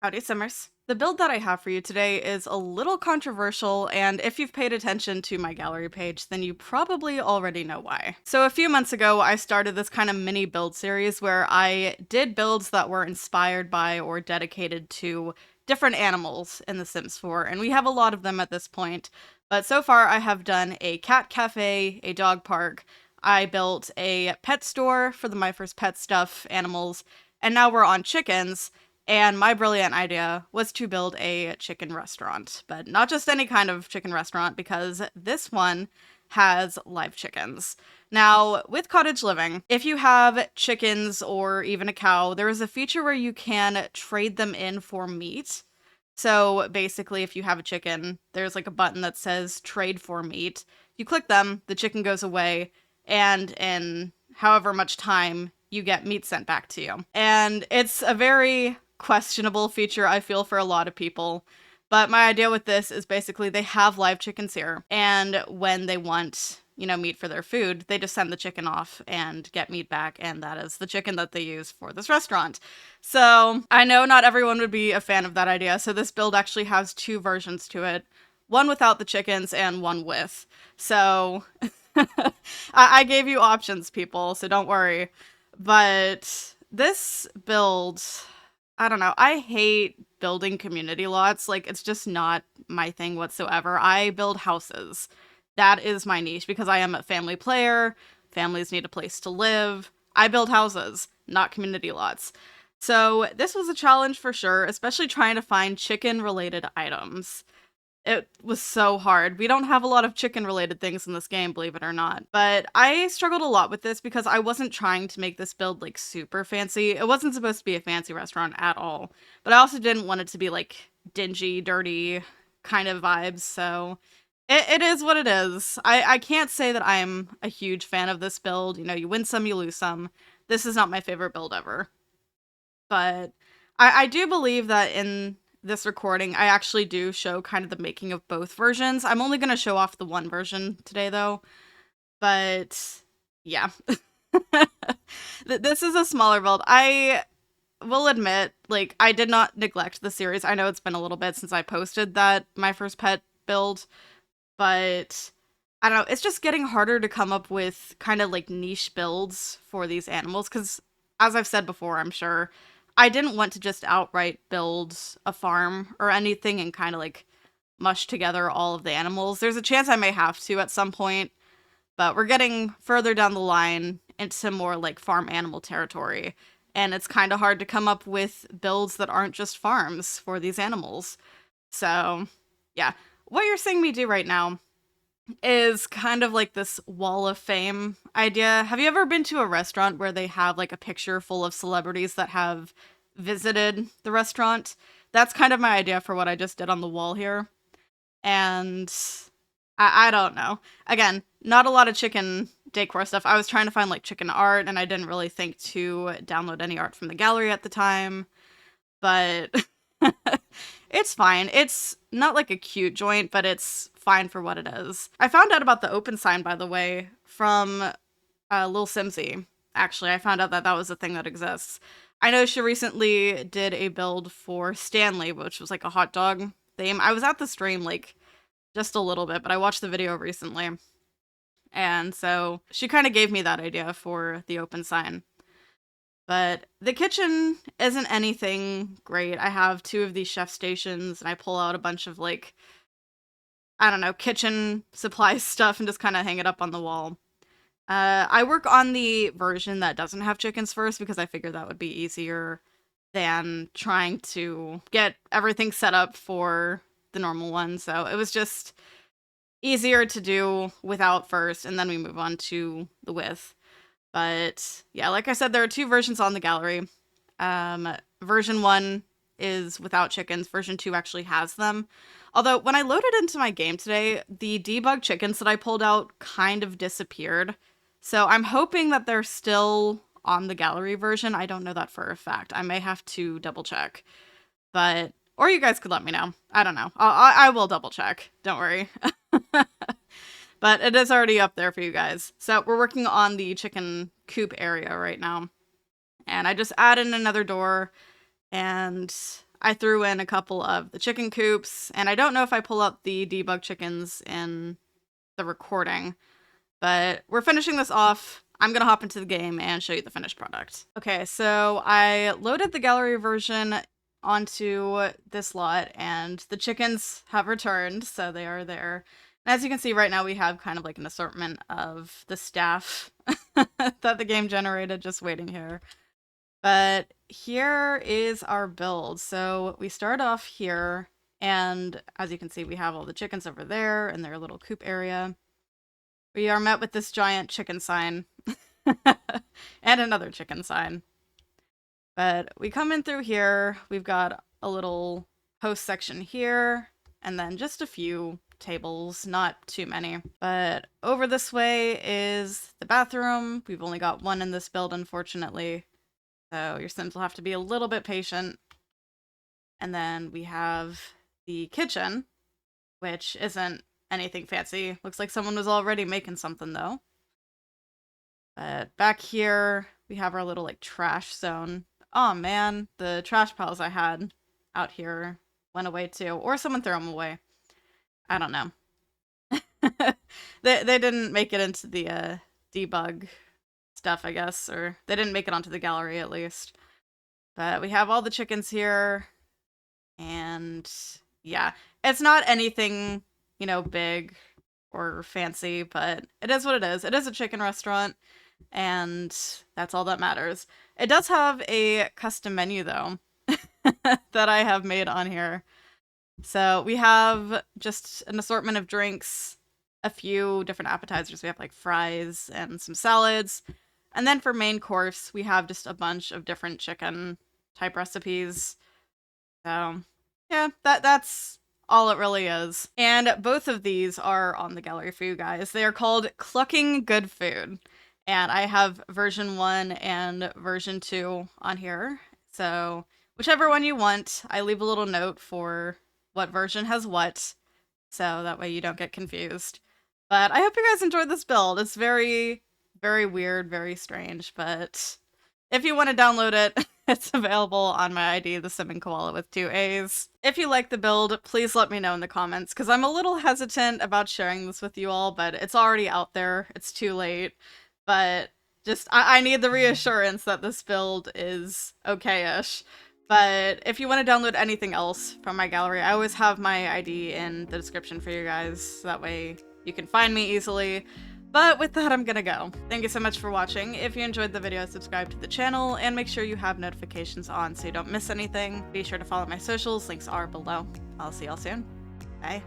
Howdy, Simmers. The build that I have for you today is a little controversial, and if you've paid attention to my gallery page, then you probably already know why. So a few months ago, I started this kind of mini build series where I did builds that were inspired by or dedicated to different animals in The Sims 4, and we have a lot of them at this point. But so far, I have done a cat cafe, a dog park, I built a pet store for the My First Pet stuff animals, and now we're on chickens. And my brilliant idea was to build a chicken restaurant, but not just any kind of chicken restaurant, because this one has live chickens. Now, with cottage living, if you have chickens or even a cow, there is a feature where you can trade them in for meat. So basically, if you have a chicken, there's like a button that says trade for meat. You click them, the chicken goes away, and in however much time, you get meat sent back to you. And it's a very questionable feature, I feel, for a lot of people. But my idea with this is basically they have live chickens here, and when they want, meat for their food, they just send the chicken off and get meat back, and that is the chicken that they use for this restaurant. So I know not everyone would be a fan of that idea, so this build actually has two versions to it. One without the chickens and one with. So I gave you options, people, so don't worry. But this build, I don't know. I hate building community lots. Like, it's just not my thing whatsoever. I build houses. That is my niche because I am a family player. Families need a place to live. I build houses, not community lots. So this was a challenge for sure, especially trying to find chicken-related items. It was so hard. We don't have a lot of chicken-related things in this game, believe it or not. But I struggled a lot with this because I wasn't trying to make this build, like, super fancy. It wasn't supposed to be a fancy restaurant at all. But I also didn't want it to be, like, dingy, dirty kind of vibes, so it is what it is. I can't say that I'm a huge fan of this build. You win some, you lose some. This is not my favorite build ever. But I do believe that in this recording, I actually do show kind of the making of both versions. I'm only going to show off the one version today, though. But, yeah. This is a smaller build. I will admit, like, I did not neglect the series. I know it's been a little bit since I posted that My First Pet build. But, I don't know, it's just getting harder to come up with kind of, like, niche builds for these animals. Because, as I've said before, I'm sure, I didn't want to just outright build a farm or anything and kind of like mush together all of the animals. There's a chance I may have to at some point, but we're getting further down the line into more like farm animal territory. And it's kind of hard to come up with builds that aren't just farms for these animals. So, yeah. What you're seeing me do right now is kind of like this wall of fame idea. Have you ever been to a restaurant where they have like a picture full of celebrities that have visited the restaurant? That's kind of my idea for what I just did on the wall here. And I don't know. Again, not a lot of chicken decor stuff. I was trying to find like chicken art, and I didn't really think to download any art from the gallery at the time. But it's fine. It's not like a cute joint, but it's fine for what it is. I found out about the open sign, by the way, from Lil Simsy. Actually, I found out that that was a thing that exists. I know she recently did a build for Stanley, which was like a hot dog theme. I was at the stream like just a little bit, but I watched the video recently. And so she kind of gave me that idea for the open sign. But the kitchen isn't anything great. I have two of these chef stations, and I pull out a bunch of, like, I don't know, kitchen supply stuff and just kind of hang it up on the wall. I work on the version that doesn't have chickens first because I figured that would be easier than trying to get everything set up for the normal one. So it was just easier to do without first, and then we move on to the with. But yeah, like I said, there are two versions on the gallery. Version 1 is without chickens. Version 2 actually has them. Although when I loaded into my game today, the debug chickens that I pulled out kind of disappeared. So I'm hoping that they're still on the gallery version. I don't know that for a fact. I may have to double check. But, or you guys could let me know. I don't know. I will double check. Don't worry. But it is already up there for you guys. So we're working on the chicken coop area right now. And I just added another door. And I threw in a couple of the chicken coops, and I don't know if I pull out the debug chickens in the recording, but we're finishing this off. I'm gonna hop into the game and show you the finished product. Okay, so I loaded the gallery version onto this lot, and the chickens have returned, so they are there. And as you can see right now, we have kind of like an assortment of the staff that the game generated just waiting here. But here is our build. So we start off here, and as you can see, we have all the chickens over there in their little coop area. We are met with this giant chicken sign and another chicken sign. But we come in through here, we've got a little host section here, and then just a few tables, not too many. But over this way is the bathroom. We've only got one in this build, unfortunately, so your Sims will have to be a little bit patient. And then we have the kitchen, which isn't anything fancy. Looks like someone was already making something, though. But back here, we have our little, like, trash zone. Oh man, the trash piles I had out here went away too. Or someone threw them away. I don't know. They didn't make it into the debug stuff, I guess. Or they didn't make it onto the gallery, at least. But we have all the chickens here. And yeah, it's not anything, you know, big or fancy, but it is what it is. It is a chicken restaurant, and that's all that matters. It does have a custom menu, though, that I have made on here. So we have just an assortment of drinks, a few different appetizers. We have like fries and some salads. And then for main course, we have just a bunch of different chicken type recipes. So yeah, that's all it really is. And both of these are on the gallery for you guys. They are called Clucking Good Food. And I have version 1 and version 2 on here. So whichever one you want, I leave a little note for what version has what. So that way you don't get confused. But I hope you guys enjoyed this build. It's very, very weird, very strange. But if you want to download it, it's available on my ID, TheSimmingKoalaa with 2 A's. If you like the build, please let me know in the comments, because I'm a little hesitant about sharing this with you all, but it's already out there. It's too late. But just, I need the reassurance that this build is okay-ish. But if you want to download anything else from my gallery, I always have my ID in the description for you guys, so that way you can find me easily. But with that, I'm gonna go. Thank you so much for watching. If you enjoyed the video, subscribe to the channel, and make sure you have notifications on so you don't miss anything. Be sure to follow my socials, links are below. I'll see y'all soon. Bye.